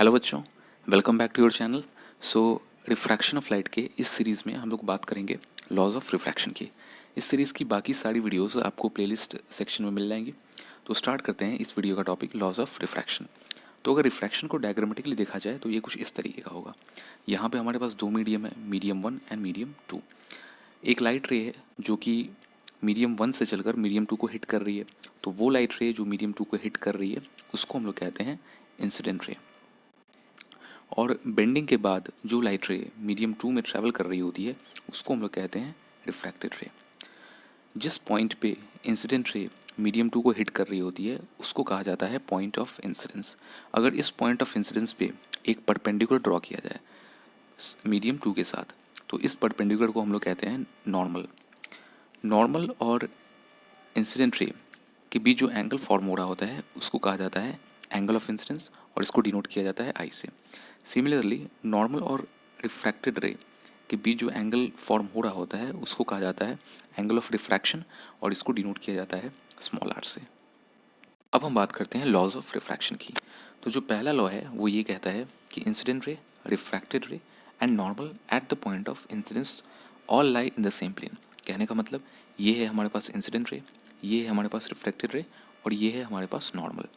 Hello बच्चों, welcome back to your channel. So refraction of light के इस series में हम लोग बात करेंगे लॉज ऑफ रिफ्रैक्शन की। इस सीरीज़ की बाकी सारी वीडियोस आपको प्लेलिस्ट सेक्शन में मिल जाएंगी। तो स्टार्ट करते हैं इस वीडियो का टॉपिक लॉज ऑफ रिफ्रैक्शन। तो अगर रिफ्रैक्शन को डायग्रामेटिकली देखा जाए तो ये कुछ इस तरीके का होगा। यहाँ पे हमारे पास दो मीडियम है, मीडियम 1 एंड मीडियम 2। एक लाइट रे है जो कि मीडियम 1 से चलकर मीडियम 2 को हिट कर रही है। तो वो लाइट रे जो मीडियम 2 को हिट कर रही है उसको हम लोग कहते हैं इंसिडेंट रे। और बेंडिंग के बाद जो लाइट रे मीडियम 2 में ट्रैवल कर रही होती है उसको हम लोग कहते हैं रिफ्रैक्टेड रे। जिस पॉइंट पे इंसिडेंट रे मीडियम 2 को हिट कर रही होती है उसको कहा जाता है पॉइंट ऑफ इंसिडेंस। अगर इस पॉइंट ऑफ इंसिडेंस पे एक परपेंडिकुलर ड्रॉ किया जाए मीडियम 2 के साथ तो इस परपेंडिकुलर को हम लोग कहते हैं नॉर्मल। नॉर्मल और इंसिडेंट रे के बीच जो एंगल फॉर्म हो रहा होता है उसको कहा जाता है एंगल ऑफ इंसिडेंस और इसको डिनोट किया जाता है आई से। सिमिलरली नॉर्मल और रिफ्रैक्टेड रे के बीच जो एंगल फॉर्म हो रहा होता है उसको कहा जाता है एंगल ऑफ रिफ्रैक्शन और इसको डिनोट किया जाता है स्मॉल आर से। अब हम बात करते हैं लॉज ऑफ रिफ्रैक्शन की। तो जो पहला लॉ है वो ये कहता है कि incident ray, refracted ray and normal at the point of incidence all lie in the same plane. कहने का मतलब ये है हमारे पास इंसिडेंट रे, ये है हमारे पास रिफ्लेक्टेड रे और ये है हमारे पास नॉर्मल।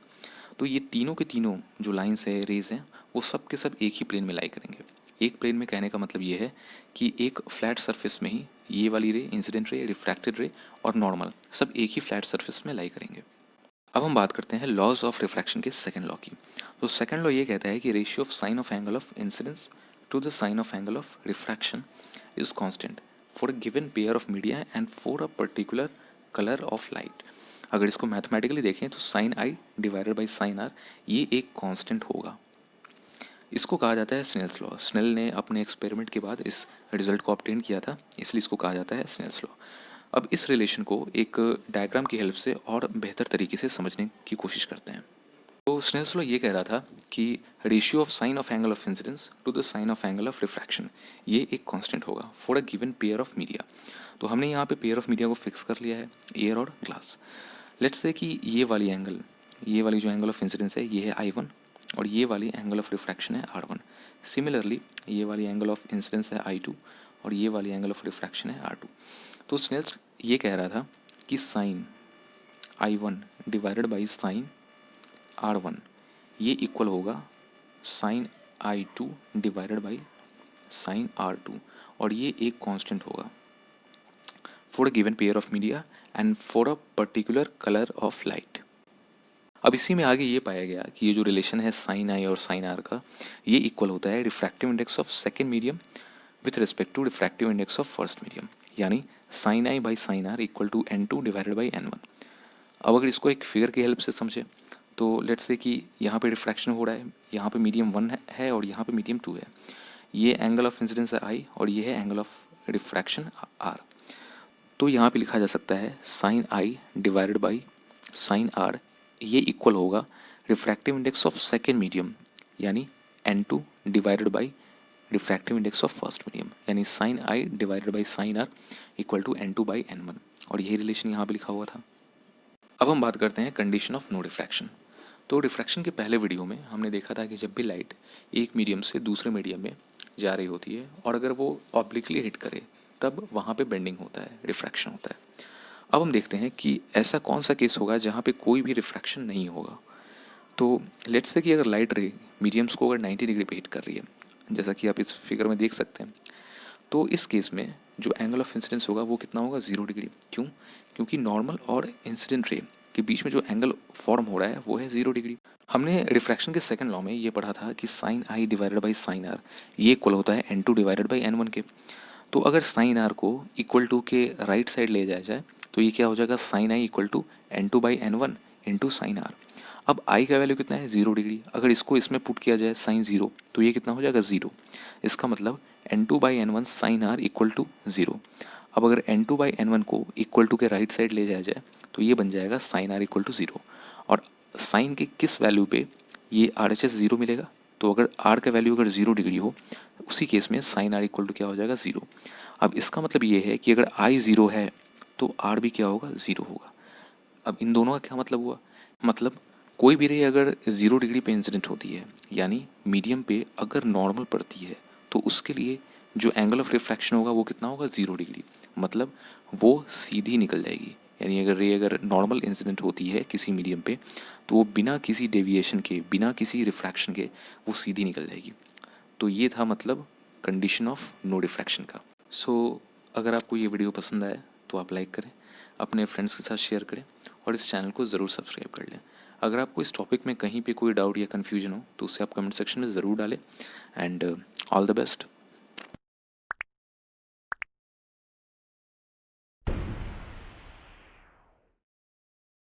तो ये तीनों के तीनों जो लाइंस है, रेज हैं, वो सब के सब एक ही प्लेन में लाई करेंगे। एक प्लेन में कहने का मतलब ये है कि एक फ्लैट सरफेस में ही ये वाली रे, इंसिडेंट रे, रिफ्रैक्टेड रे और नॉर्मल सब एक ही फ्लैट सरफेस में लाई करेंगे। अब हम बात करते हैं लॉज ऑफ रिफ्रैक्शन के सेकंड लॉ की। तो सेकंड लॉ ये कहता है कि ratio of sine of angle of incidence to the sine of angle of refraction is constant for a given pair of media and for a particular colour of light. अगर इसको mathematically देखें तो sine i divided by sine r ये एक constant होगा। इसको कहा जाता है स्नेल्स लॉ। स्नेल ने अपने एक्सपेरिमेंट के बाद इस रिजल्ट को ऑब्टेन किया था, इसलिए इसको कहा जाता है स्नेल्स लॉ। अब इस रिलेशन को एक डायग्राम की हेल्प से और बेहतर तरीके से समझने की कोशिश करते हैं। तो स्नेल्स लॉ ये कह रहा था कि ratio of sine of angle of incidence to the sine of angle of refraction ये एक कांस्टेंट होगा for a given pair of media. तो हमने यहाँ पे पेयर ऑफ मीडिया को फिक्स कर लिया है, एयर और ग्लास। लेट्स से कि ये वाली जो एंगल ऑफ इंसिडेंस है ये है I1 और ये वाली एंगल ऑफ रिफ्रैक्शन है R1। सिमिलरली ये वाली एंगल ऑफ इंसिडेंस है I2 और ये वाली एंगल ऑफ रिफ्रैक्शन है R2। तो स्नेल्स ये कह रहा था कि sign I1 divided by sign R1 ये इक्वल होगा sign I2 divided by sign R2 और ये एक कांस्टेंट होगा for a given pair of media and for a particular colour of light. अब इसी में आगे ये पाया गया कि ये जो रिलेशन है साइन आई और साइन आर का ये इक्वल होता है refractive index of second medium with respect to refractive index of first medium, यानी sine i by sine r equal to N2 divided by N1। अब अगर इसको एक फिगर की हेल्प से समझे तो लेट्स से कि यहाँ पे रिफ्रैक्शन हो रहा है, यहाँ पे मीडियम 1 है और यहाँ पे मीडियम 2 है। ये एंगल ऑफ इंसिडेंस है आई और ये है एंगल ऑफ रिफ्रैक्शन आर। तो यहाँ पे लिखा जा सकता है sine i divided by sine r ये इक्वल होगा refractive index of second medium यानी N2 divided by refractive index of first medium यानी sine i divided by sine r equal to N2 by N1 और यही relation यहाँ पे लिखा हुआ था। अब हम बात करते हैं कंडीशन ऑफ नो रिफ्रैक्शन। तो रिफ्रैक्शन के पहले वीडियो में हमने देखा था कि जब भी लाइट एक मीडियम से दूसरे मीडियम में जा रही होती है और अगर वो ऑब्लिकली हिट करे तब वहाँ पे बेंडिंग होता है, रिफ्रैक्शन होता है। अब हम देखते हैं कि ऐसा कौन सा केस होगा जहाँ पे कोई भी रिफ्रैक्शन नहीं होगा। तो लेट्स से कि अगर लाइट रे मीडियम्स को अगर 90 डिग्री पे हिट कर रही है, जैसा कि आप इस फिगर में देख सकते हैं, तो इस केस में जो एंगल ऑफ इंसिडेंस होगा वो कितना होगा 0 डिग्री। क्यों? क्योंकि नॉर्मल और इंसिडेंट रे के बीच में जो एंगल फॉर्म हो रहा है वो है 0 डिग्री। हमने रिफ्रैक्शन के सेकंड लॉ में ये पढ़ा था कि sine i divided by sine r ये इक्वल होता है N2 डिवाइडेड बाई N1 के। तो अगर साइन आर को इक्वल टू के राइट साइड ले जाया जाए तो ये क्या हो जाएगा sine i equal to N2 by N1 into sine r. अब आई का वैल्यू कितना है 0 डिग्री। अगर इसको इसमें पुट किया जाए साइन 0 तो ये कितना हो जाएगा 0। इसका मतलब N2 by N1 sine r equal to 0। अब अगर N2 बाई N1 को इक्वल टू के राइट साइड ले जाया जाए तो ये बन जाएगा साइन आर इक्वल टू 0 और साइन के किस वैल्यू पे ये RHS 0 मिलेगा। तो अगर आर का वैल्यू अगर 0 डिग्री हो उसी केस में साइन आर इक्वल टू क्या हो जाएगा 0। अब इसका मतलब ये है कि अगर आई 0 है तो आर भी क्या होगा 0 होगा। अब इन दोनों का क्या मतलब हुआ, मतलब कोई भी रे अगर 0 डिग्री पे इंसिडेंट होती है, यानी मीडियम पे अगर नॉर्मल पड़ती है, तो उसके लिए जो एंगल ऑफ रिफ्रैक्शन होगा वो कितना होगा, 0 डिग्री। मतलब वो सीधी निकल जाएगी। यानी अगर रे अगर नॉर्मल इंसिडेंट होती है किसी मीडियम पे, तो वो बिना किसी डेविएशन के, बिना किसी रिफ्रैक्शन के वो सीधी निकल जाएगी। तो ये था मतलब कंडीशन ऑफ नो डिफ्रैक्शन का। सो अगर आपको ये वीडियो पसंद आया तो आप लाइक करें, अपने फ्रेंड्स के साथ शेयर करें और इस चैनल को ज़रूर सब्सक्राइब कर लें। अगर आपको इस टॉपिक में कहीं पे कोई डाउट या कन्फ्यूजन हो तो उसे आप कमेंट सेक्शन में ज़रूर डालें। And all the best.